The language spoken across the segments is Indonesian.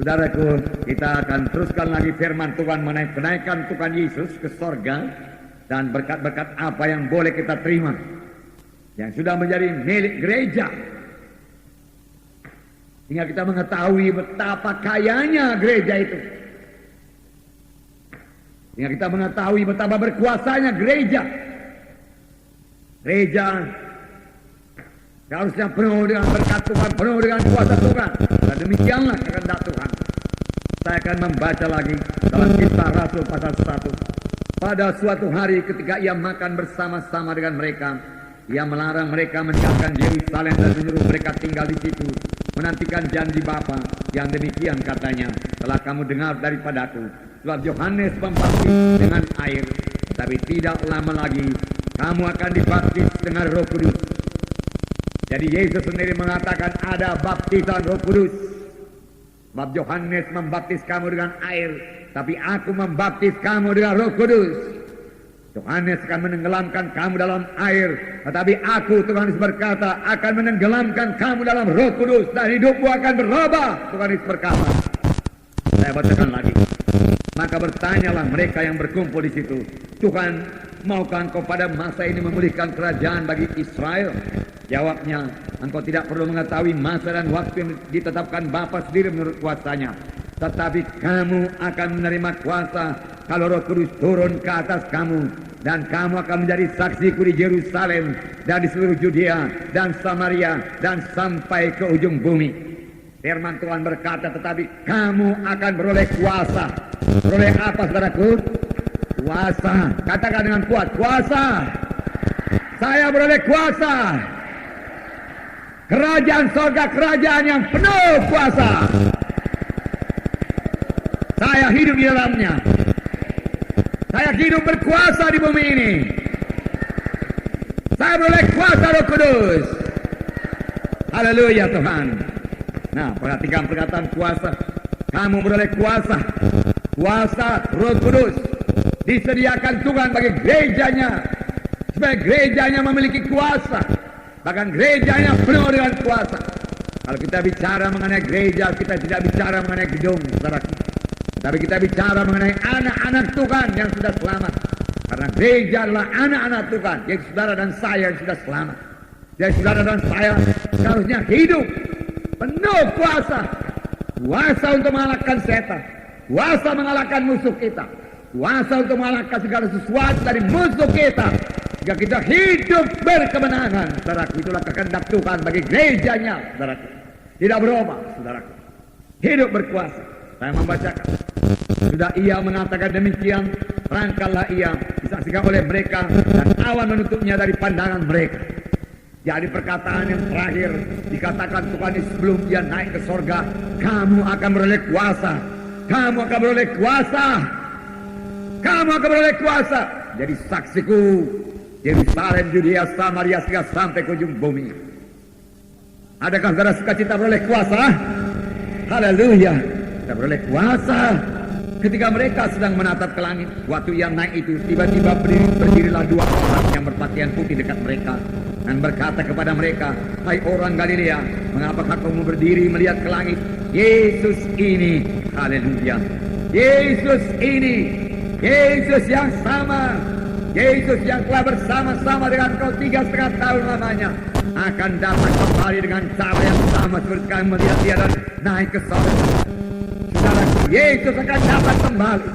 Saudaraku, kita akan teruskan lagi firman Tuhan mengenai kenaikan Tuhan Yesus ke sorga dan berkat-berkat apa yang boleh kita terima yang sudah menjadi milik gereja, sehingga kita mengetahui betapa kayanya gereja itu, sehingga kita mengetahui betapa berkuasanya gereja. Gereja seharusnya penuh dengan berkat Tuhan, penuh dengan kuasa Tuhan. Dan demikianlah kehendak Tuhan. Saya akan membaca lagi dalam Kisah Rasul pasal 1. Pada suatu hari ketika ia makan bersama-sama dengan mereka, ia melarang mereka meninggalkan Yerusalem dan menyuruh mereka tinggal di situ, menantikan janji Bapa yang demikian katanya, telah kamu dengar daripadaku. Sebab Yohanes membaptis dengan air, tapi tidak lama lagi kamu akan dibaptis dengan Roh Kudus. Jadi Yesus sendiri mengatakan ada baptisan Roh Kudus. Sebab Yohanes membaptis kamu dengan air, tapi aku membaptis kamu dengan Roh Kudus. Yohanes akan menenggelamkan kamu dalam air, tetapi aku, Tuhan Yesus berkata, akan menenggelamkan kamu dalam Roh Kudus dan hidupmu akan berubah. Tuhan Yesus berkata. Saya bacakan lagi. Maka bertanyalah mereka yang berkumpul di situ, Tuhan, maukah engkau pada masa ini memulihkan kerajaan bagi Israel? Jawabnya, engkau tidak perlu mengetahui masa dan waktu yang ditetapkan Bapa sendiri menurut kuasanya. Tetapi kamu akan menerima kuasa kalau Roh Kudus turun ke atas kamu, dan kamu akan menjadi saksiku di Yerusalem dan di seluruh Judea dan Samaria dan sampai ke ujung bumi. Firman Tuhan berkata, tetapi kamu akan beroleh kuasa. Beroleh apa, saudaraku? Kuasa. Katakan dengan kuat, kuasa. Saya beroleh kuasa. Kerajaan sorga, kerajaan yang penuh kuasa. Saya hidup di dalamnya. Saya hidup berkuasa di bumi ini. Saya beroleh kuasa Roh Kudus. Haleluya Tuhan. Nah, perhatikan perkataan kuasa. Kamu beroleh kuasa. Kuasa Roh Kudus disediakan Tuhan bagi gerejanya, supaya gerejanya memiliki kuasa. Bahkan gerejanya penuh dengan kuasa. Kalau kita bicara mengenai gereja, kita tidak bicara mengenai gedung, saudaraku. Tapi kita bicara mengenai anak-anak Tuhan yang sudah selamat. Karena gereja adalah anak-anak Tuhan, yaitu saudara dan saya yang sudah selamat. Jadi saudara dan saya seharusnya hidup penuh kuasa. Kuasa untuk mengalahkan setan. Kuasa mengalahkan musuh kita. Kuasa untuk mengalahkan segala sesuatu dari musuh kita. Jika kita hidup berkemenangan, saudaraku, itulah kehendak Tuhan bagi gerejanya, saudaraku. Tidak berubah, saudaraku. Hidup berkuasa. Saya membacakan. Sudah ia mengatakan demikian, terangkanlah ia, disaksikan oleh mereka, dan awan menutupnya dari pandangan mereka. Jadi perkataan yang terakhir dikatakan Tuhan sebelum dia naik ke sorga, kamu akan beroleh kuasa. Kamu akan beroleh kuasa. Kamu akan beroleh kuasa. Jadi saksiku Yerusalem, Judea, Samaria, sehingga sampai ke ujung bumi. Adakah saudara sukacita beroleh kuasa? Haleluya. Kita beroleh kuasa. Ketika mereka sedang menatap ke langit, waktu yang naik itu, tiba-tiba berdirilah dua orang yang berpakaian putih dekat mereka dan berkata kepada mereka, hai orang Galilea, mengapakah kamu berdiri melihat ke langit? Yesus ini, haleluya, Yesus ini, Yesus yang sama, Yesus yang telah bersama-sama dengan kau 3,5 tahun lamanya, akan datang kembali dengan cara yang sama seperti kami melihat dia dan naik ke sorga. Saudaraku, Yesus akan datang kembali.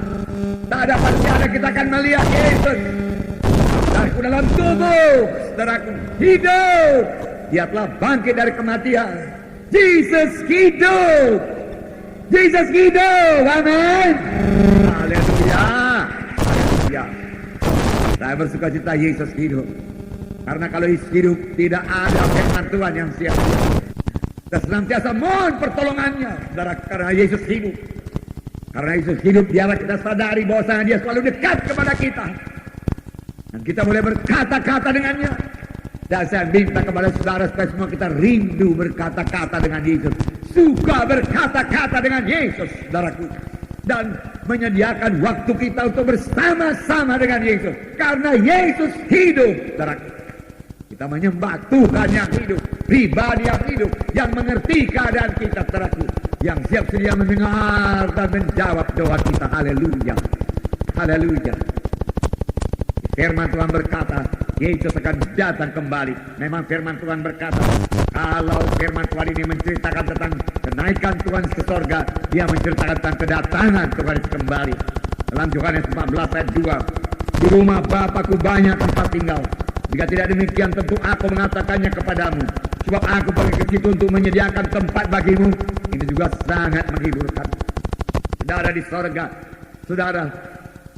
Tak dapat tiada kita akan melihat Yesus. Saudaraku, dalam tubuh, saudaraku, hidup. Dia telah bangkit dari kematian. Yesus hidup. Yesus hidup. Amin. Haleluya. Haleluya. Saya bersuka cita Yesus hidup. Karena kalau Yesus hidup, tidak ada firman Tuhan yang sia-sia. Kita senantiasa mohon pertolongannya, saudara, karena Yesus hidup. Karena Yesus hidup, biarlah kita sadari bahwasanya dia selalu dekat kepada kita. Dan kita boleh berkata-kata dengannya. Dan saya minta kepada saudara supaya semua kita rindu berkata-kata dengan Yesus. Suka berkata-kata dengan Yesus, saudaraku. Dan menyediakan waktu kita untuk bersama-sama dengan Yesus. Karena Yesus hidup, saudaraku. Kita menyembah Tuhan yang hidup, pribadi yang hidup, yang mengerti keadaan kita, saudaraku. yang siap sedia mendengar dan menjawab doa kita. Haleluya, haleluya. Firman Tuhan berkata, Yesus akan datang kembali. Memang firman Tuhan berkata, kalau firman Tuhan ini menceritakan tentang kenaikan Tuhan ke sorga, dia menceritakan tentang kedatangan Tuhan kembali. Dalam Yohanes 14 ayat 2, di rumah Bapakku banyak tempat tinggal. Jika tidak demikian, tentu aku mengatakannya kepadamu. Sebab aku pergi ke situ untuk menyediakan tempat bagimu. Ini juga sangat menghiburkan. Saudara di sorga, saudara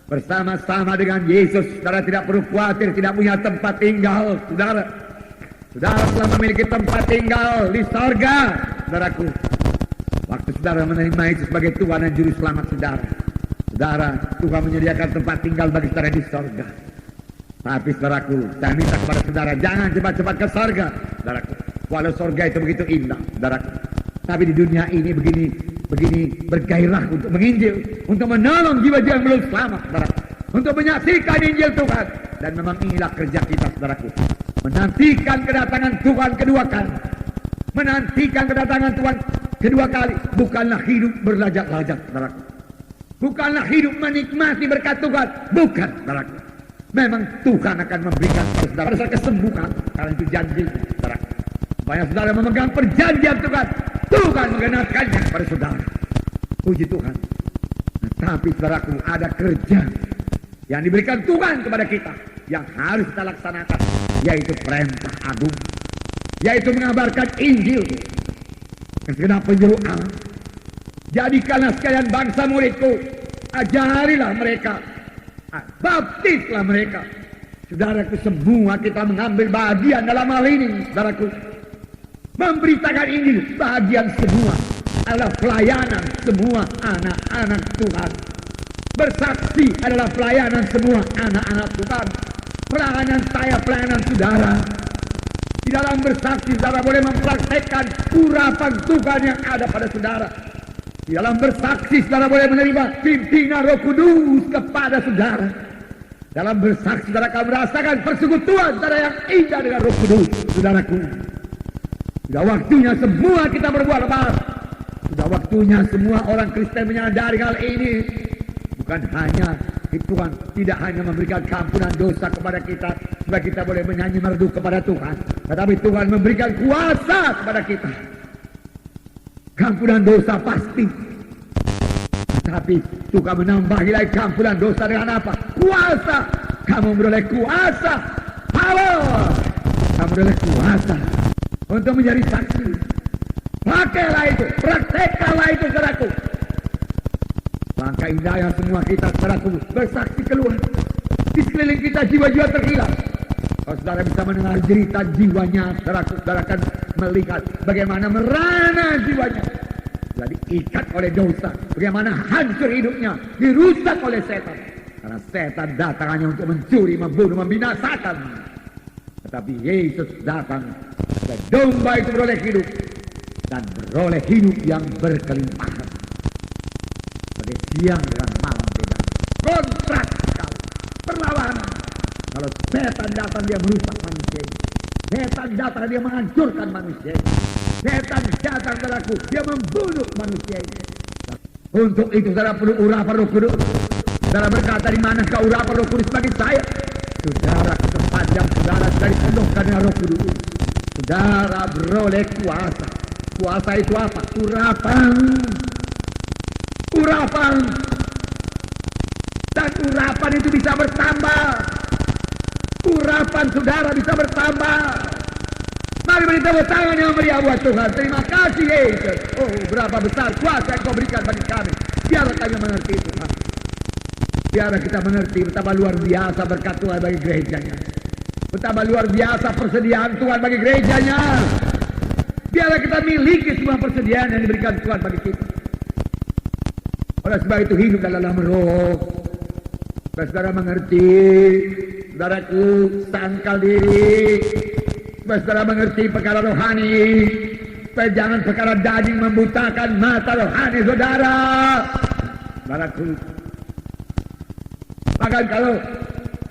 bersama-sama dengan Yesus, saudara tidak perlu khawatir tidak punya tempat tinggal. Saudara telah memiliki tempat tinggal di sorga, saudaraku. Waktu saudara menerima Yesus sebagai Tuhan dan Juru Selamat saudara, Tuhan menyediakan tempat tinggal bagi saudara di sorga. Tapi saudaraku, saya minta kepada saudara, jangan cepat-cepat ke sorga, saudaraku. Walau sorga itu begitu indah, saudaraku. Tapi di dunia ini begini bergairah untuk menginjil, untuk menolong jiwa-jiwa yang belum selamat, saudaraku, untuk menyaksikan Injil Tuhan. Dan memang inilah kerja kita, saudaraku, menantikan kedatangan Tuhan kedua kali. Menantikan kedatangan Tuhan kedua kali bukanlah hidup berlajak-lajak, saudaraku. Bukanlah hidup menikmati berkat Tuhan, bukan, saudaraku. Memang Tuhan akan memberikan kepada saudara kesembuhan, karena itu janji, saudaraku. Supaya saudara memegang perjanjian Tuhan, Tuhan mengenakannya kepada saudara. Puji Tuhan. Nah, tapi saudaraku, ada kerja yang diberikan Tuhan kepada kita, yang harus kita laksanakan, yaitu perintah agung, yaitu mengabarkan Injil ke segenap penjuru alam. Jadikanlah sekalian bangsa muridku, ajarilah mereka, baptislah mereka. Saudaraku, semua kita mengambil bagian dalam hal ini, saudaraku. Memberitakan Injil, bagian semua adalah pelayanan semua anak-anak Tuhan. Bersaksi adalah pelayanan semua anak-anak Tuhan. Pelayanan saya, pelayanan saudara. Di dalam bersaksi, saudara boleh mempraktekkan urapan Tuhan yang ada pada saudara. Di dalam bersaksi, saudara boleh menerima pimpinan Roh Kudus kepada saudara. Dalam bersaksi, saudara akan merasakan persekutuan saudara yang indah dengan Roh Kudus, saudaraku. Sudah waktunya semua kita berbuat baik. Sudah waktunya semua orang Kristen menyadari hal ini. Bukan hanya Tuhan tidak hanya memberikan keampunan dosa kepada kita supaya kita boleh menyanyi merdu kepada Tuhan, tetapi Tuhan memberikan kuasa kepada kita. Keampunan dosa pasti, tetapi Tuhan menambahi lagi keampunan dosa dengan apa? Kuasa. Kamu beroleh kuasa, power. Kamu beroleh kuasa untuk menjadi saksi. Pakailah itu, praktekkanlah itu, saudaraku. Langkah indahnya semua kita, saudaraku, bersaksi keluar. Di sekeliling kita jiwa-jiwa terhilang. Kalau saudara bisa mendengar cerita jiwanya, saudaraku, saudara akan melihat bagaimana merana jiwanya. Sudah diikat oleh dosa. Bagaimana hancur hidupnya, dirusak oleh setan. Karena setan datang hanya untuk mencuri, membunuh, membinasakan. Tetapi Yesus datang, dan domba itu beroleh hidup, dan beroleh hidup yang berkelimpahan. Sebagai siang dan malam beda. Kontrak sekali, perlawanan. Kalau setan datang dia merusak manusia. Setan datang dia menghancurkan manusia. Setan datang saudaraku, dia membunuh manusia ini. Untuk itu saudara perlu urapan Roh Kudus. Saudara berkata, di manakah urapan Roh Kudus bagi saya? Saudara sepanjang saudara dari penuhkan dengan Roh Kudus, saudara beroleh kuasa. Kuasa itu apa? Urapan. Urapan. Dan urapan itu bisa bertambah. Urapan saudara bisa bertambah. Mari beri tepuk tangan yang meriah buat Tuhan. Terima kasih Yesus. Oh, berapa besar kuasa yang kau berikan bagi kami. Biarlah kami mengerti Tuhan. Biarlah kita mengerti betapa luar biasa berkat Tuhan bagi gerejanya. Betapa luar biasa persediaan Tuhan bagi gerejanya. Biarlah kita miliki semua persediaan yang diberikan Tuhan bagi kita. Oleh sebab itu hidup dalam roh. Saudara mengerti, saudaraku, sangkal diri. Saudara mengerti perkara rohani. Supaya jangan perkara daging membutakan mata rohani saudara. Saudaraku, bahkan kalau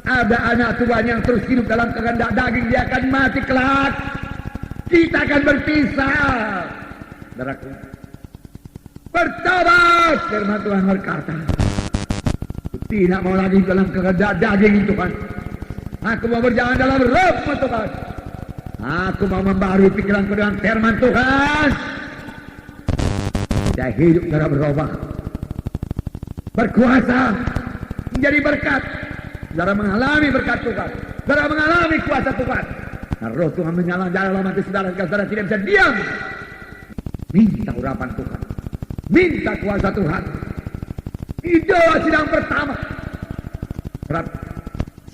ada anak Tuhan yang terus hidup dalam kehendak daging, dia akan mati kelak. Kita akan berpisah. Saudaraku, Bertobat, firman Tuhan berkata. Tidak mau lagi dalam kehendak daging Tuhan. Aku mau berjalan dalam roh Tuhan. Aku mau membarui pikiranku dengan firman Tuhan. Saya hidup secara berubah, berkuasa, menjadi berkat. Saudara mengalami berkat Tuhan, saudara mengalami kuasa Tuhan. Nah, roh Tuhan menyala dalam hati saudara, saudara tidak bisa diam. Minta urapan Tuhan, minta kuasa Tuhan. Ini doa sidang pertama. Sebab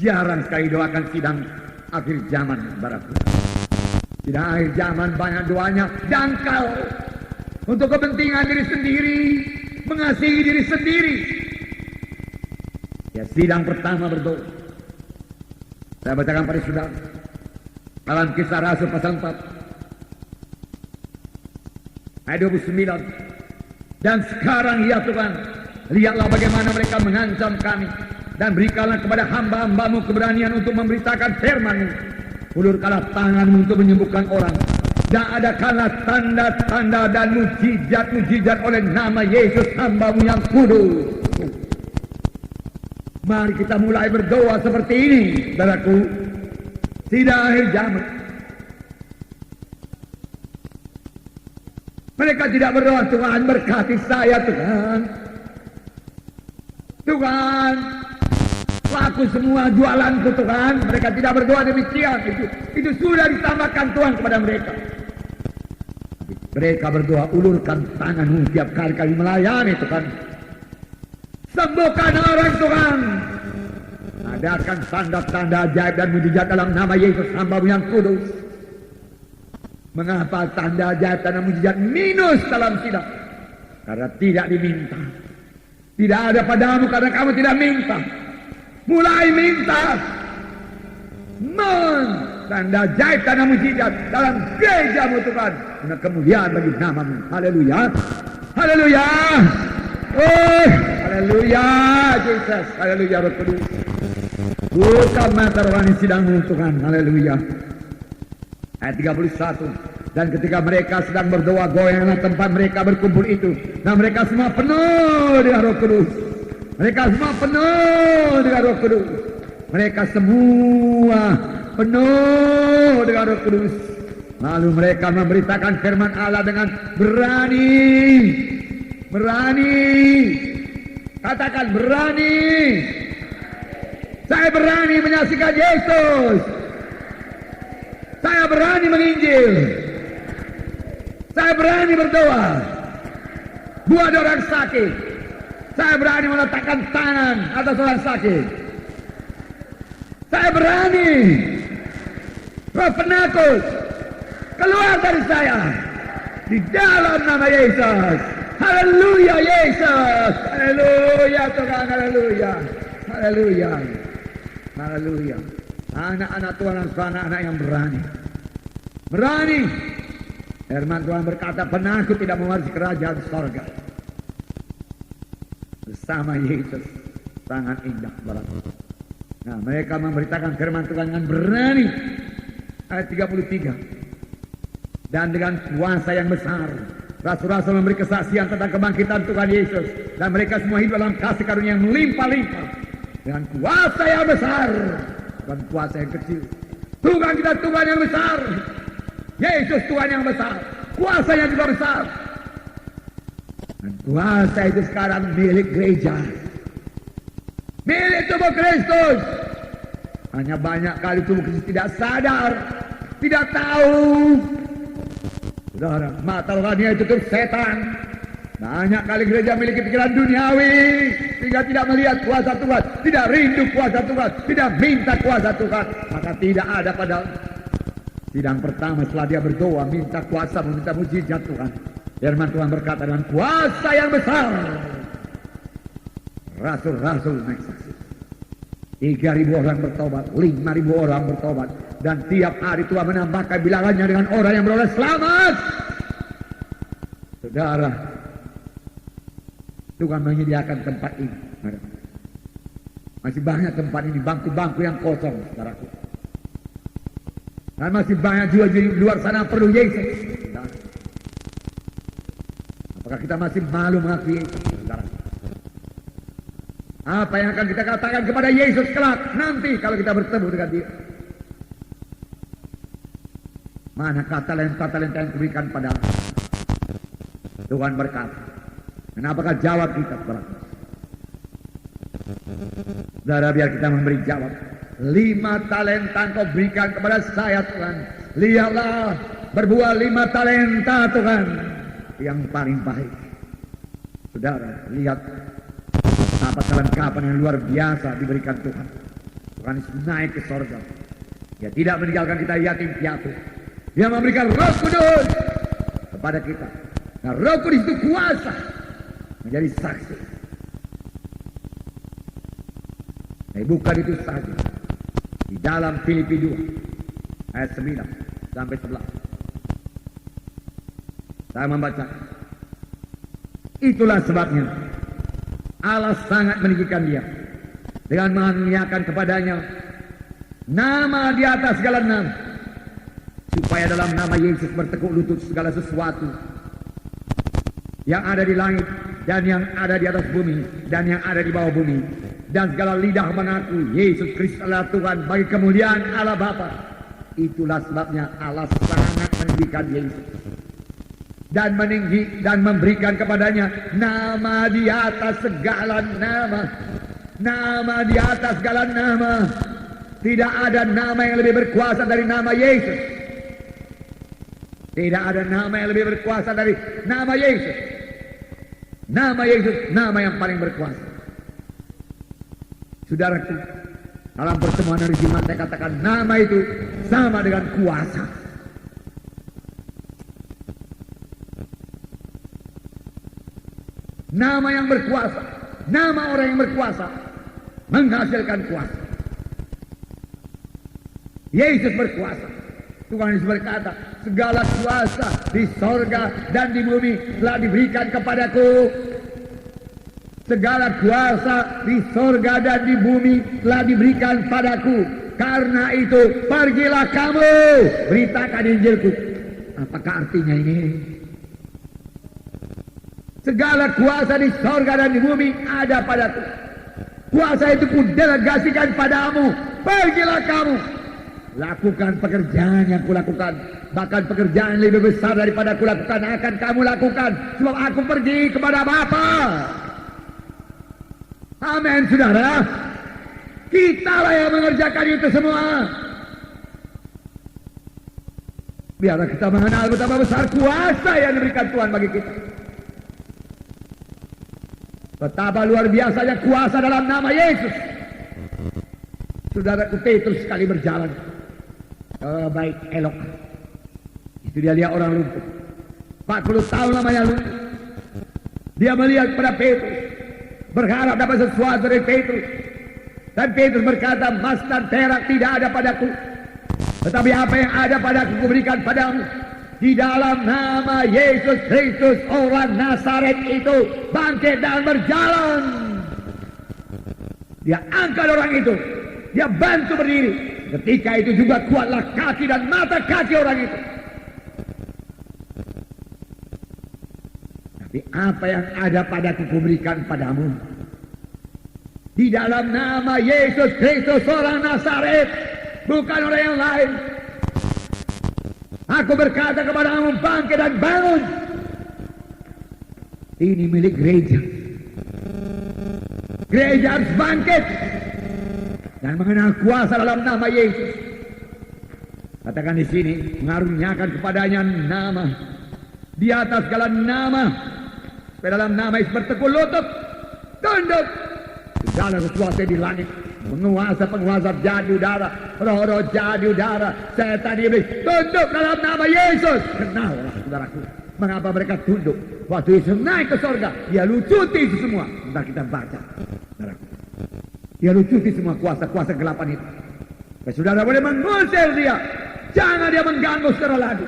jarang sekali doakan sidang akhir zaman, saudaraku. Sidang akhir zaman banyak doanya dangkal untuk kepentingan diri sendiri, mengasihi diri sendiri. Ya, sidang pertama berdoa. Saya bacakan pada saudara dalam Kisah Rasul pasal 4 ayat 29. Dan sekarang ya Tuhan, lihatlah bagaimana mereka mengancam kami, dan berikanlah kepada hamba-hambamu keberanian untuk memberitakan firman-Mu. Ulurkanlah tangan-Mu untuk menyembuhkan orang, dan adakanlah tanda-tanda dan mujizat-mujizat oleh nama Yesus hamba-Mu yang kudus. Mari kita mulai berdoa seperti ini, saudaraku. Sidang akhir zaman. Mereka tidak berdoa, Tuhan berkati saya Tuhan. Tuhan, laku semua jualanku Tuhan. Mereka tidak berdoa demikian. Itu sudah ditambahkan Tuhan kepada mereka. Mereka berdoa, ulurkan tangan-Mu tiap kali melayani Tuhan. Sembuhkan orang Tuhan. Adakan tanda-tanda ajaib dan mujizat dalam nama Yesus hamba-Mu yang kudus. Mengapa tanda ajaib dan mujizat minus dalam sidang? Karena tidak diminta. Tidak ada padamu karena kamu tidak minta. Mulai minta. Tanda ajaib dan mujizat dalam gereja-Mu Tuhan. Karena kemuliaan bagi nama-Mu. Haleluya. Haleluya. Oh, haleluya Yesus. Haleluya Roh Kudus. Buka mata rohani sidang-Mu Tuhan. Haleluya. Ayat 31. Dan ketika mereka sedang berdoa, goyanglah tempat mereka berkumpul itu. Nah, mereka semua penuh dengan Roh Kudus. Mereka semua penuh dengan Roh Kudus. Mereka semua penuh dengan Roh Kudus. Lalu mereka memberitakan firman Allah dengan berani. Berani. Katakan berani. Saya berani menyaksikan Yesus. Saya berani menginjil. Saya berani berdoa. Buat orang sakit. Saya berani meletakkan tangan atas orang sakit. Saya berani. Roh penakut keluar dari saya. Di dalam nama Yesus. Haleluya Yesus. Haleluya Tuhan. Haleluya. Haleluya. Haleluya. Anak-anak Tuhan adalah anak-anak yang berani. Berani. Firman Tuhan berkata, penakut tidak mewarisi kerajaan sorga. Bersama Yesus. Sangat indah. Nah, mereka memberitakan firman Tuhan dengan berani. Ayat 33. Dan dengan kuasa yang besar. Rasul-rasul memberi kesaksian tentang kebangkitan Tuhan Yesus. Dan mereka semua hidup dalam kasih karunia yang melimpah-limpah. Dengan kuasa yang besar. Bukan kuasa yang kecil. Tuhan kita Tuhan yang besar. Yesus Tuhan yang besar. Kuasanya juga besar. Dan kuasa itu sekarang milik gereja. Milik tubuh Kristus. Hanya banyak kali tubuh Kristus tidak sadar. Tidak tahu. Saudara, mata rohani itu tutup setan. Banyak kali gereja memiliki pikiran duniawi sehingga tidak melihat kuasa Tuhan, tidak rindu kuasa Tuhan, tidak minta kuasa Tuhan. Maka tidak ada pada sidang pertama setelah dia berdoa minta kuasa, meminta mujizat Tuhan. Firman Tuhan berkata dengan kuasa yang besar. Rasul-rasul naik saksi. 3.000 orang bertobat, 5.000 orang bertobat, dan tiap hari Tuhan menambahkan bilangannya dengan orang yang beroleh selamat. Saudara, Tuhan menyediakan tempat ini. Masih banyak tempat ini, bangku-bangku yang kosong, saudaraku. Dan masih banyak juga di luar sana perlu Yesus. Apakah kita masih malu mengakui Yesus, saudara. Apa yang akan kita katakan kepada Yesus kelak nanti kalau kita bertemu dengan Dia? Manakah talenta-talenta yang diberikan pada Tuhan berkata? Dan apakah jawab kita, saudara? Saudara, biar kita memberi jawab. 5 talenta Engkau berikan kepada saya, Tuhan. Lihatlah, berbuah 5 talenta, Tuhan, yang paling baik. Saudara, lihat apa kelengkapan yang luar biasa diberikan Tuhan. Tuhan naik ke sorga. Dia tidak meninggalkan kita yatim piatu. Dia memberikan Roh Kudus kepada kita. Nah, Roh Kudus itu kuasa menjadi saksi. Tapi bukan itu saja. Di dalam Filipi 2 ayat 9 sampai 11 saya membaca. Itulah sebabnya Allah sangat meninggikan Dia dengan mengaruniakan kepadanya nama di atas segala nama, supaya dalam nama Yesus bertekuk lutut segala sesuatu yang ada di langit dan yang ada di atas bumi dan yang ada di bawah bumi, dan segala lidah mengaku Yesus Kristus adalah Tuhan bagi kemuliaan Allah Bapa. Itulah sebabnya Allah sangat meninggikan Yesus dan memberikan kepadanya nama di atas segala nama. Nama di atas segala nama. Tidak ada nama yang lebih berkuasa dari nama Yesus. Tidak ada nama yang lebih berkuasa dari nama Yesus. Nama Yesus, nama yang paling berkuasa. Saudaraku, dalam pertemuan hari Jumat saya katakan nama itu sama dengan kuasa. Nama yang berkuasa, nama orang yang berkuasa menghasilkan kuasa. Yesus berkuasa. Tuhan Yesus berkata, segala kuasa di sorga dan di bumi telah diberikan kepadaku. Segala kuasa di sorga dan di bumi telah diberikan padaku. Karena itu pergilah kamu, beritakan Injilku. Apakah artinya ini? Segala kuasa di sorga dan di bumi ada padaku. Kuasa itu kudelegasikan padamu. Pergilah kamu, lakukan pekerjaan yang kulakukan. Bahkan pekerjaan lebih besar daripada kulakukan akan kamu lakukan. Sebab aku pergi kepada Bapa. Amin, saudara. Kitalah yang mengerjakan itu semua. Biarlah kita mengenal betapa besar kuasa yang diberikan Tuhan bagi kita. Betapa luar biasanya kuasa dalam nama Yesus. Saudaraku Petrus sekali berjalan baik elok. Itu dia lihat orang lumpuh. 40 tahun lamanya lumpuh. Dia melihat pada Petrus, berharap dapat sesuatu dari Petrus. Dan Petrus berkata, emas dan perak tidak ada padaku, tetapi apa yang ada padaku kuberikan padamu. Di dalam nama Yesus Kristus orang Nazaret itu bangkit dan berjalan. Dia angkat orang itu, dia bantu berdiri. Ketika itu juga kuatlah kaki dan mata kaki orang itu. Tapi apa yang ada padaku kuberikan padamu. Di dalam nama Yesus Kristus orang Nazaret, bukan orang yang lain. Aku berkata kepadamu, bangkit dan bangun. Ini milik gereja. Gereja harus bangkit dan mengenal kuasa dalam nama Yesus. Katakan di sini, mengaruniakan kepadanya nama di atas segala nama. Supaya dalam nama Yesus bertekuk lutut, tunduk segala sesuatu di langit, penguasa-penguasa jadi udara, roh-roh jadi udara, setan iblis tunduk dalam nama Yesus. Kenallah saudaraku, mengapa mereka tunduk? Waktu Yesus naik ke sorga, dia lucuti itu semua. Bentar kita baca, saudaraku. Dia lucuti semua kuasa-kuasa gelapan itu. Saudara boleh mengusir dia, jangan dia mengganggu secara lagi.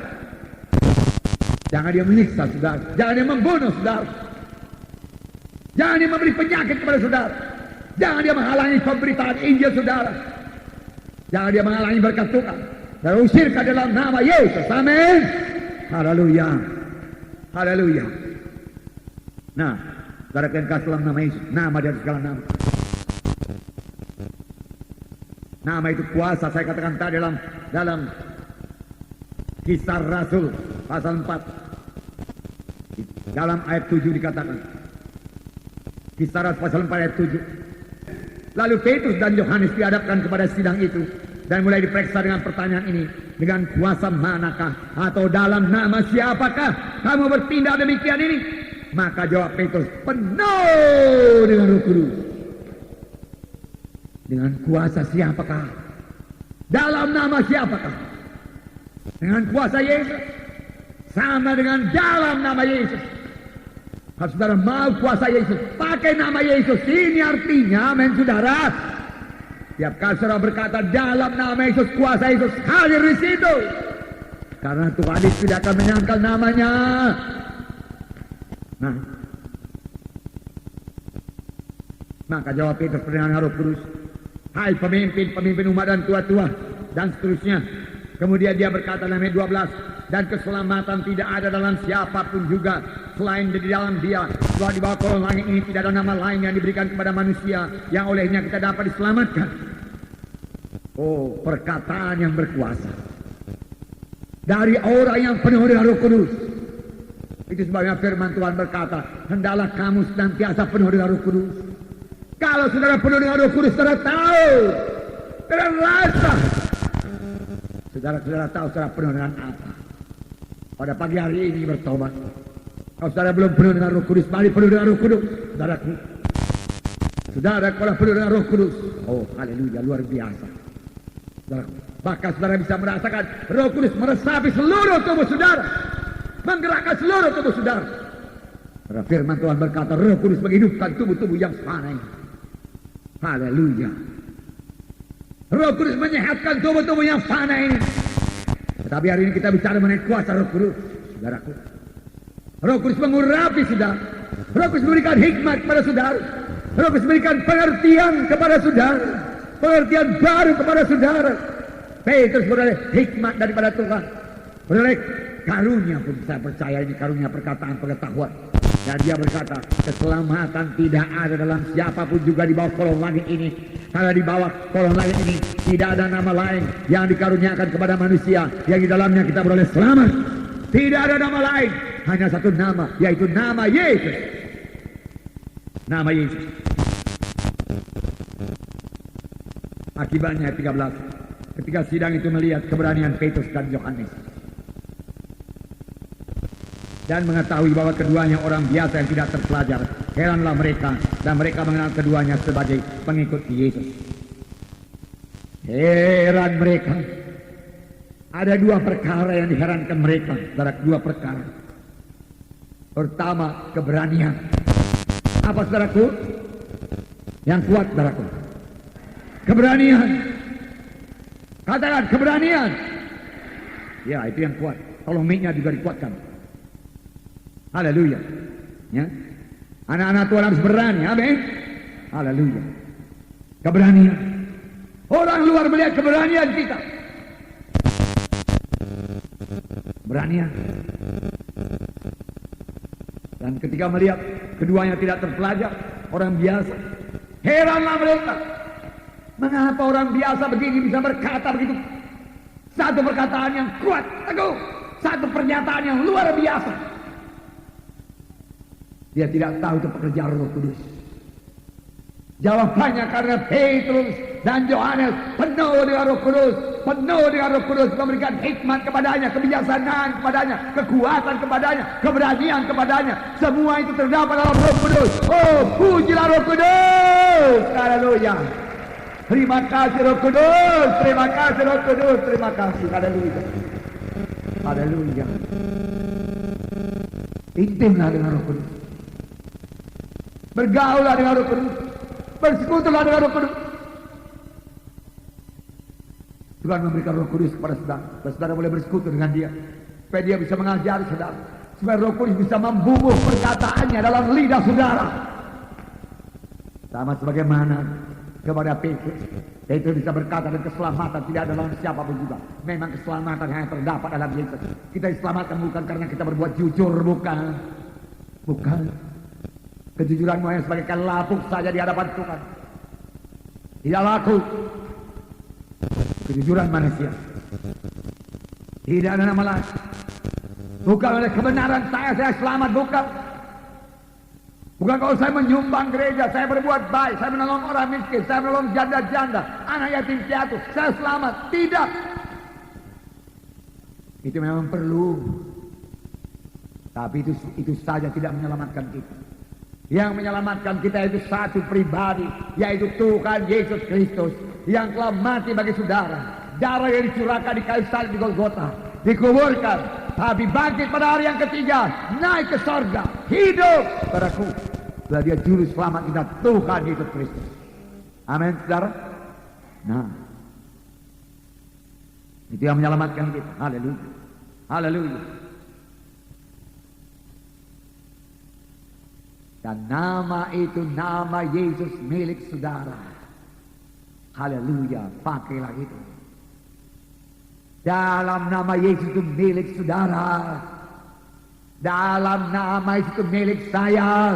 Jangan dia menyiksa saudara, jangan dia membunuh saudara, jangan dia memberi penyakit kepada saudara. Jangan dia menghalangi pemberitaan Injil saudara. Jangan dia menghalangi berkat Tuhan. Dan usirkan dalam nama Yesus. Amin. Haleluya. Haleluya. Nah, saudara kalian kasih dalam nama Yesus, nama dari segala nama. Nama itu kuasa, saya katakan tadi dalam Kisah Rasul pasal 4. Dalam ayat 7 dikatakan. Kisah Rasul pasal 4 ayat 7. Lalu Petrus dan Yohanes dihadapkan kepada sidang itu dan mulai diperiksa dengan pertanyaan ini, dengan kuasa manakah atau dalam nama siapakah kamu bertindak demikian ini? Maka jawab Petrus, penuh dengan Roh Kudus. Dengan kuasa siapakah? Dalam nama siapakah? Dengan kuasa Yesus. Sama dengan dalam nama Yesus. Kalau saudara mau kuasa Yesus, pakai nama Yesus. Ini artinya, amin saudara. Tiap kali saudara berkata dalam nama Yesus, kuasa Yesus hadir di situ. Karena Tuhan tidak akan menyangkal namanya. Nah, maka jawab Petrus dengan Roh Kudus, hai pemimpin umat dan tua-tua dan seterusnya. Kemudian dia berkata dalam ayat 12, dan keselamatan tidak ada dalam siapapun juga selain di dalam dia. Setelah di bawah kolong langit ini tidak ada nama lain yang diberikan kepada manusia yang olehnya kita dapat diselamatkan. Oh, perkataan yang berkuasa dari orang yang penuh dengan Roh Kudus. Itu sebabnya firman Tuhan berkata, hendaklah kamu senantiasa penuh dengan Roh Kudus. Kalau saudara penuh dengan Roh Kudus, saudara tahu, saudara rasa. Saudara tahu saudara penuh dengan apa. Pada pagi hari ini bertobat. Kalau saudara belum penuh dengan Roh Kudus, mari penuh dengan Roh Kudus. Saudara kalau penuh dengan Roh Kudus, oh haleluya, luar biasa. Saudara, bahkan saudara bisa merasakan Roh Kudus meresapi seluruh tubuh saudara, menggerakkan seluruh tubuh saudara. Karena firman Tuhan berkata, Roh Kudus menghidupkan tubuh-tubuh yang fana ini. Haleluya. Roh Kudus menyehatkan tubuh-tubuh yang fana ini. Tetapi hari ini kita bicara mengenai kuasa Roh Kudus, saudaraku. Roh Kudus mengurapi saudara. Roh Kudus memberikan hikmat kepada saudara. Roh Kudus memberikan pengertian kepada saudara. Pengertian baru kepada saudara. Petrus beroleh hikmat daripada Tuhan. Beroleh karunia pun, saya percaya ini karunia perkataan pengetahuan. Dan dia berkata, keselamatan tidak ada dalam siapapun juga di bawah kolong langit ini. Karena di bawah kolong langit ini tidak ada nama lain yang dikaruniakan kepada manusia yang di dalamnya kita beroleh selamat. Tidak ada nama lain, hanya satu nama, yaitu nama Yesus. Nama Yesus. Akibatnya 13, ketika sidang itu melihat keberanian Petrus dan Yohanes dan mengetahui bahwa keduanya orang biasa yang tidak terpelajar, heranlah mereka, dan mereka mengenal keduanya sebagai pengikut Yesus. Heran mereka. Ada dua perkara yang diherankan mereka. Dua perkara. Pertama, keberanian. Apa saudaraku? Yang kuat saudaraku. Keberanian. Katakan keberanian. Ya, itu yang kuat. Tolong mic-nya juga dikuatkan. Haleluya. Ya. Anak-anak Tuhan harus berani. Amin. Haleluya. Keberanian. Orang luar melihat keberanian kita. Beranian. Dan ketika melihat keduanya tidak terpelajar, orang biasa, heranlah mereka. Mengapa orang biasa begini bisa berkata begitu? Satu perkataan yang kuat, teguh. Satu pernyataan yang luar biasa. Dia tidak tahu itu pekerjaan Roh Kudus. Jawabannya karena Petrus dan Yohanes penuh dengan Roh Kudus, penuh dengan Roh Kudus, memberikan hikmat kepadanya, kebijaksanaan kepadanya, kekuatan kepadanya, keberanian kepadanya. Semua itu terdapat dalam Roh Kudus. Oh, pujilah Roh Kudus. Haleluya. Terima kasih Roh Kudus, terima kasih Roh Kudus, terima kasih. Haleluya. Haleluya. Intimlah dengan Roh Kudus. Bergaulah dengan Roh Kudus. Bersekutulah dengan Roh Kudus. Tuhan memberikan Roh Kudus kepada saudara. Dan saudara boleh bersekutu dengan dia. Supaya dia bisa mengajari saudara. Supaya Roh Kudus bisa membubuh perkataannya dalam lidah saudara. Sama sebagaimana kepada Petrus. Petrus bisa berkata dan keselamatan tidak ada dalam siapapun juga. Memang keselamatan yang terdapat dalam Yesus. Kita diselamatkan bukan karena kita berbuat jujur. Bukan. Bukan. Kejujuranmu hanya sebagaikan lapuk saja di hadapan Tuhan. Tidak laku. Kejujuran manusia. Tidak ada nama lain. Bukan oleh kebenaran saya selamat, bukan. Bukan kalau saya menyumbang gereja, saya berbuat baik, saya menolong orang miskin, saya menolong janda-janda, anak yatim piatu, saya selamat. Tidak. Itu memang perlu. Tapi itu saja tidak menyelamatkan kita. Yang menyelamatkan kita itu satu pribadi, yaitu Tuhan Yesus Kristus yang telah mati bagi saudara. Darah yang dicurahkan di kayu salib di Golgota, dikuburkan, tapi bangkit pada hari yang ketiga, naik ke sorga, hidup. Saudaraku, setelah dia juru selamat kita, Tuhan Yesus Kristus. Amin, saudara. Nah, itu yang menyelamatkan kita. Haleluya, haleluya. Dan nama itu, nama Yesus milik saudara. Haleluya, pakailah itu. Dalam nama Yesus itu milik saudara. Dalam nama Yesus itu milik saya.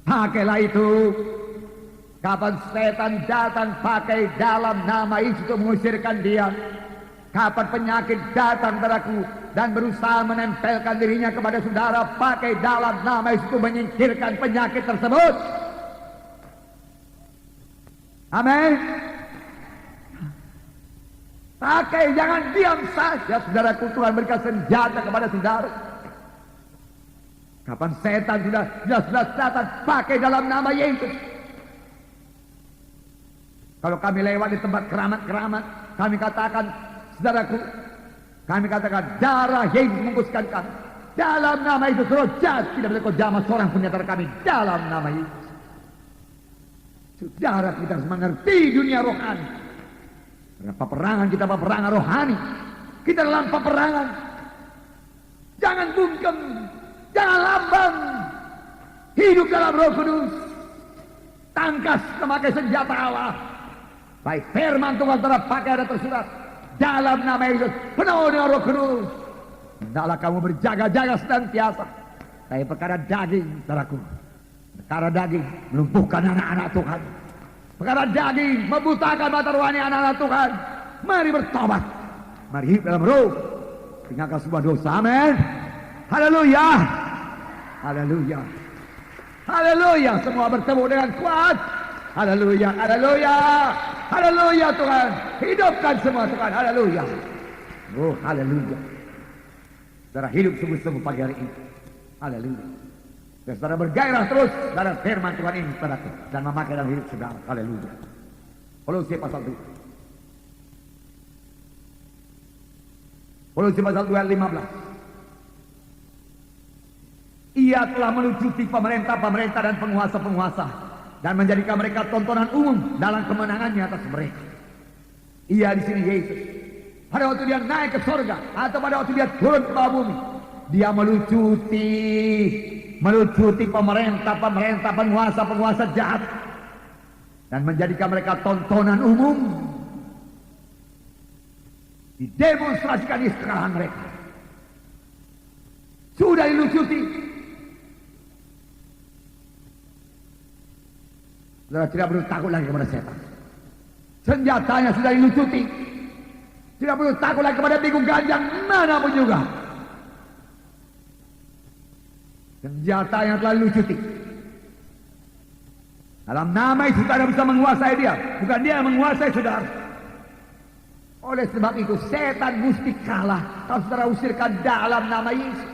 Pakailah itu. Kapan setan datang, pakai dalam nama Yesus itu mengusirkan dia. Kapan penyakit datang padaku dan berusaha menempelkan dirinya kepada saudara, pakai dalam nama Yesus itu menyingkirkan penyakit tersebut. Amin. Pakai, jangan diam saja, saudaraku. Tuhan berikan senjata kepada saudara. Kapan setan sudah datang, pakai dalam nama Yesus. Kalau kami lewat di tempat keramat-keramat, kami katakan, saudaraku, kami katakan darah Yesus membungkuskan kami. Dalam nama Yesus, roh jahat tidak boleh kau jamah seorang pun di antara kami. Dalam nama Yesus. Saudara, kita harus mengerti dunia rohani. Peperangan kita, peperangan rohani. Kita dalam peperangan. Jangan bungkem, jangan lambang. Hidup dalam Roh Kudus. Tangkas memakai senjata Allah. Baik firman Tuhan terpakai ada tersurat dalam nama Yesus, penuh dengan Roh Kudus. Hendaklah kamu berjaga-jaga senantiasa. Tapi perkara daging, saudaraku, perkara daging melumpuhkan anak-anak Tuhan. Perkara daging membutakan mata rohani anak-anak Tuhan. Mari bertobat, mari hidup dalam Roh, tinggalkan sebuah dosa. Amin. Haleluya, haleluya, haleluya. Semua bertemu dengan kuat. Haleluya, haleluya, haleluya. Tuhan hidupkan semua, Tuhan. Haleluya. Oh, haleluya. Saudara hidup sungguh-sungguh pagi hari ini. Haleluya. Saudara bergairah terus dalam firman Tuhan ini, saudaraku, dan memakai dalam hidup saudara. Haleluya. Kolose pasal 2. Kolose pasal 2 ayat 15. Ia telah melucuti pemerintah-pemerintah dan penguasa-penguasa dan menjadikan mereka tontonan umum dalam kemenangannya atas mereka. Ia di sini Yesus. Pada waktu dia naik ke surga atau pada waktu dia turun ke bawah bumi, dia melucuti pemerintah-pemerintah, penguasa-penguasa jahat dan menjadikan mereka tontonan umum. Didemonstrasikan di sekalian mereka. Sudah dilucuti. Saudara tidak perlu takut lagi kepada setan. Senjatanya sudah dilucuti. Tidak perlu takut lagi kepada bingung ganjang manapun juga. Senjata yang telah dilucuti. Dalam nama Yesus saudara bisa menguasai dia. Bukan dia yang menguasai saudara. Oleh sebab itu setan mesti kalah. Kalau saudara usirkan dalam nama Yesus,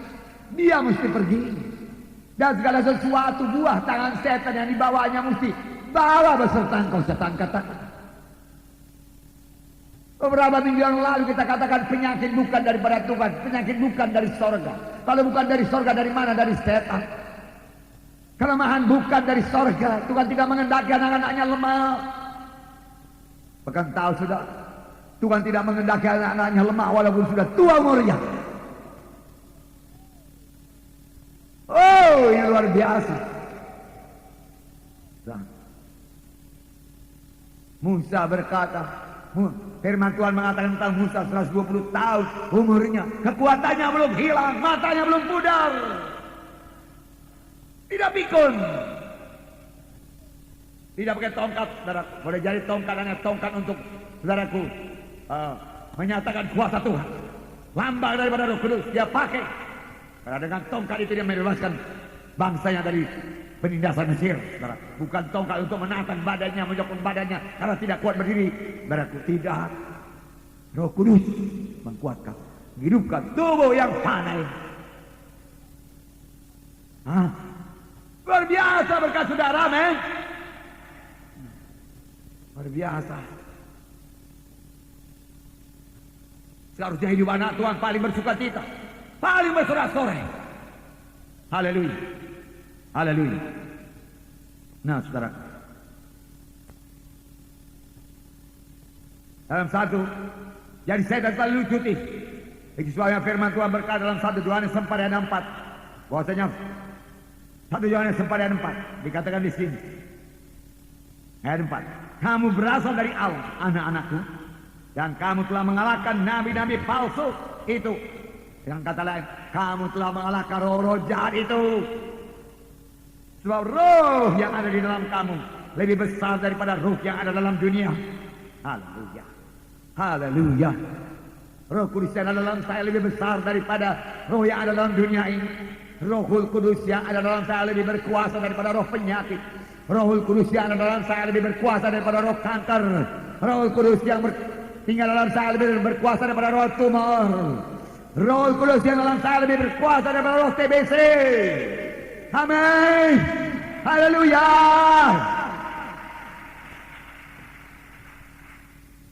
dia mesti pergi. Dan segala sesuatu buah tangan setan yang dibawanya mesti bawa beserta engkau, setan katakan. Beberapa minggu yang lalu kita katakan penyakit bukan daripada Tuhan, penyakit bukan dari sorga. Kalau bukan dari sorga, dari mana? Dari setan. Kelemahan bukan dari sorga. Tuhan tidak mengendaki anak-anaknya lemah. Bahkan tahu sudah, Tuhan tidak mengendaki anak-anaknya lemah walaupun sudah tua umurnya. Oh, ini luar biasa. Musa berkata, firman Tuhan mengatakan tentang Musa 120 tahun umurnya, kekuatannya belum hilang, matanya belum pudar. Tidak pikun. Tidak pakai tongkat, saudara. Boleh jadi tongkat hanya tongkat untuk saudaraku menyatakan kuasa Tuhan. Lambang daripada Roh Kudus dia pakai. Karena dengan tongkat itu dia membebaskan bangsanya dari penindasan Mesir, saudara. Bukan tongkat untuk menatang badannya, menyokong badannya karena tidak kuat berdiri. Saudaraku, tidak. Roh Kudus mengkuatkan, menghidupkan tubuh yang panah. Luar biasa berkat saudara, men. Luar biasa. Seharusnya hidup anak Tuhan paling bersukacita, paling bersorak-sorai. Haleluya. Haleluya. Nah, saudara, dalam satu, jadi setan selalu lucuti. Itu sebabnya firman Tuhan berkata dalam 1 Yohanes 4 ayat 4. Bahwasanya 1 Yohanes 4 ayat 4 dikatakan di sini. Ayat 4. Kamu berasal dari Allah, anak-anakku, dan kamu telah mengalahkan nabi-nabi palsu itu. Dengan kata lain, kamu telah mengalahkan roh-roh jahat itu. Sebab roh yang ada di dalam kamu lebih besar daripada roh yang ada dalam dunia. Haleluya. Haleluya. Roh Kudus yang ada dalam saya lebih besar daripada roh yang ada dalam dunia ini. Rohul Kudus yang ada dalam saya lebih berkuasa daripada roh penyakit. Rohul Kudus yang ada dalam saya lebih berkuasa daripada roh kanker. Rohul Kudus yang tinggal dalam saya lebih berkuasa daripada roh tumor. Rohul Kudus yang dalam saya lebih berkuasa daripada roh TBC. Amin. Haleluya.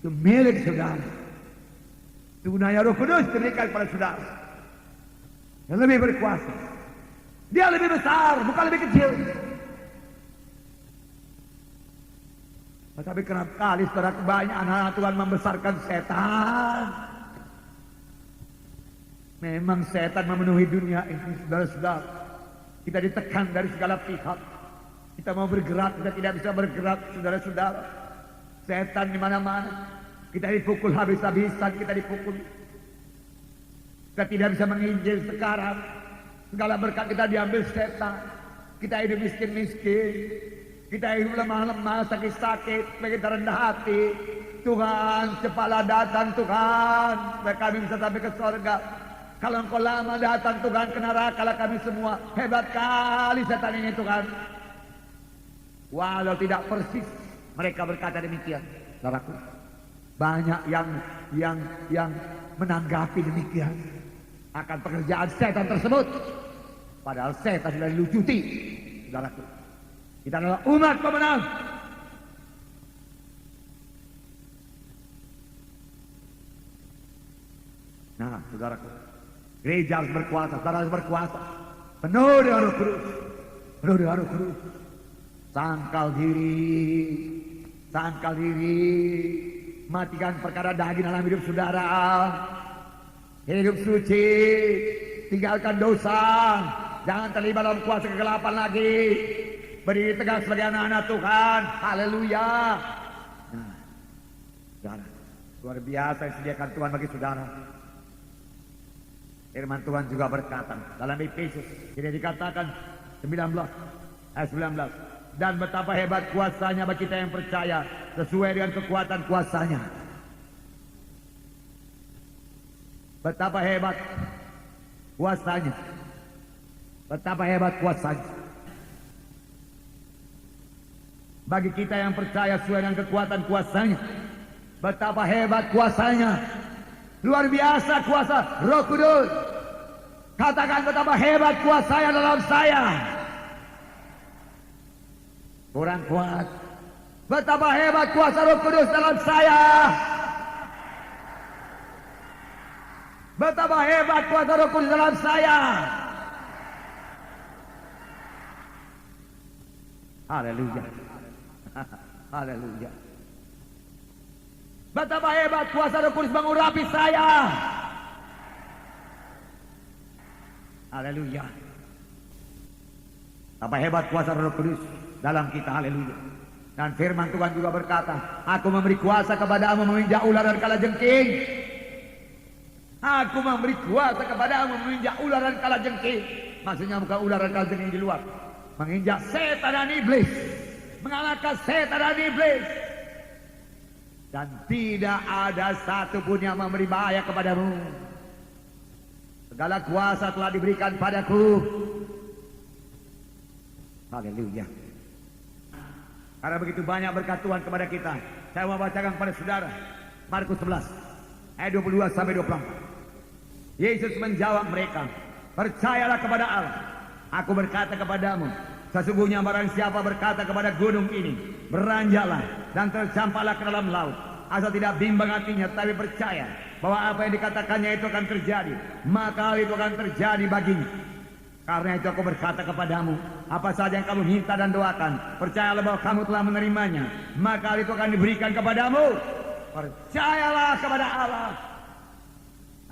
Itu milik saudara. Tunanya Roh Kudus diberikan kepada saudara. Yang lebih berkuasa. Dia lebih besar, bukan lebih kecil. Tapi kerap kali saudara, banyak anak Tuhan membesarkan setan. Memang setan memenuhi dunia ini, saudara-saudara. Kita ditekan dari segala pihak. Kita mau bergerak, kita tidak bisa bergerak, saudara-saudara. Setan di mana-mana. Kita dipukul habis-habisan, kita dipukul. Kita tidak bisa menginjil sekarang. Segala berkat kita diambil setan. Kita hidup miskin-miskin. Kita hidup lemah-lemah, sakit-sakit, kita rendah hati. Tuhan, cepatlah datang Tuhan, supaya kami bisa sampai ke surga. Kalau engkau lama datang Tuhan, ke neraka kami semua. Hebat kali setan ini Tuhan. Walau tidak persis mereka berkata demikian, saudaraku. Banyak yang menanggapi demikian akan pekerjaan setan tersebut. Padahal setan sudah dilucuti, saudaraku. Kita adalah umat pemenang. Nah, saudaraku, gereja harus berkuasa, saudara harus berkuasa. Penuh dengan Roh Kudus, penuh dengan Roh Kudus. Sangkal diri, matikan perkara daging dalam hidup saudara. Hidup suci, tinggalkan dosa, jangan terlibat dalam kuasa kegelapan lagi. Berdiri tegak sebagai anak-anak Tuhan. Haleluya. Nah, saudara, luar biasa yang disediakan Tuhan bagi saudara. Firman Tuhan juga berkata dalam Efesus, tidak dikatakan 19 ayat 19. Dan betapa hebat kuasanya bagi kita yang percaya, sesuai dengan kekuatan kuasanya. Betapa hebat kuasanya. Betapa hebat kuasanya. Bagi kita yang percaya sesuai dengan kekuatan kuasanya. Betapa hebat kuasanya. Luar biasa kuasa Roh Kudus. Katakan betapa hebat kuasanya dalam saya. Kurang kuat. Betapa hebat kuasa Roh Kudus dalam saya. Betapa hebat kuasa Roh Kudus dalam saya. Haleluya. Haleluya. Betapa hebat kuasa Roh Kudus mengurapi saya. Haleluya. Betapa hebat kuasa Roh Kudus dalam kita. Haleluya. Dan firman Tuhan juga berkata, aku memberi kuasa kepadamu menginjak ular dan kalajengking. Aku memberi kuasa kepadamu menginjak ular dan kalajengking. Maksudnya bukan ular dan kalajengking di luar, menginjak setan dan iblis, mengalahkan setan dan iblis, dan tidak ada satupun yang memberi bahaya kepadamu. Segala kuasa telah diberikan padaku. Haleluya. Karena begitu banyak berkat Tuhan kepada kita, saya mau bacakan kepada saudara Markus 11 ayat 22 sampai 24. Yesus menjawab mereka, percayalah kepada Allah. Aku berkata kepadamu, sesungguhnya barang siapa berkata kepada gunung ini, beranjaklah dan tercampaklah ke dalam laut, asal tidak bimbang hatinya, tapi percaya bahwa apa yang dikatakannya itu akan terjadi, maka hal itu akan terjadi baginya. Karena itu aku berkata kepadamu, apa saja yang kamu minta dan doakan, percayalah bahwa kamu telah menerimanya, maka hal itu akan diberikan kepadamu. Percayalah kepada Allah.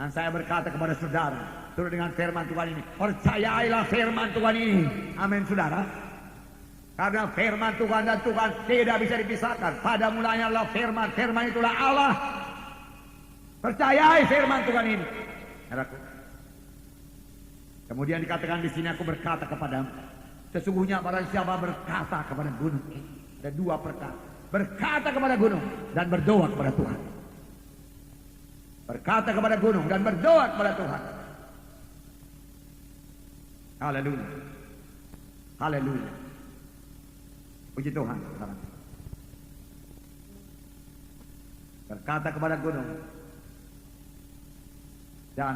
Dan saya berkata kepada saudara, turut dengan firman Tuhan ini, percayailah firman Tuhan ini. Amin saudara. Karena firman Tuhan dan Tuhan tidak bisa dipisahkan. Pada mulanya adalah firman, firman itulah Allah. Percayai firman Tuhan ini. Kemudian dikatakan di sini, aku berkata kepadamu, sesungguhnya barang siapa berkata kepada gunung ini, ada dua perkara, berkata kepada gunung dan berdoa kepada Tuhan. Berkata kepada gunung dan berdoa kepada Tuhan. Haleluya. Haleluya. Puji Tuhan. Berkata kepada gunung dan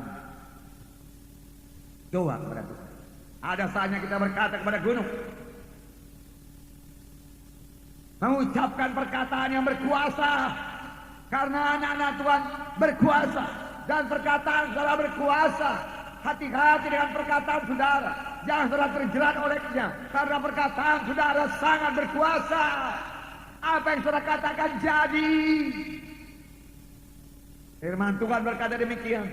doa kepada Tuhan. Ada saatnya kita berkata kepada gunung, mengucapkan perkataan yang berkuasa, karena anak-anak Tuhan berkuasa dan perkataan saudara berkuasa. Hati-hati dengan perkataan saudara, jangan saudara terjerat olehnya, karena perkataan saudara sangat berkuasa. Apa yang saudara katakan jadi. Firman Tuhan berkata demikian,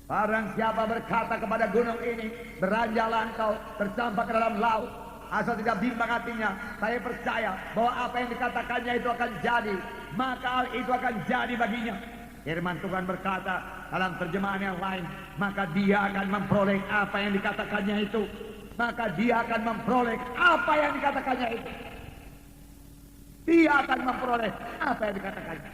barang siapa berkata kepada gunung ini, beranjaklah engkau, tercampak ke dalam laut, asal tidak bimbang hatinya, saya percaya bahwa apa yang dikatakannya itu akan jadi, maka hal itu akan jadi baginya. Firman Tuhan berkata dalam terjemahan yang lain, maka dia akan memperoleh apa yang dikatakannya itu. Maka dia akan memperoleh apa yang dikatakannya itu. Dia akan memperoleh apa yang dikatakannya.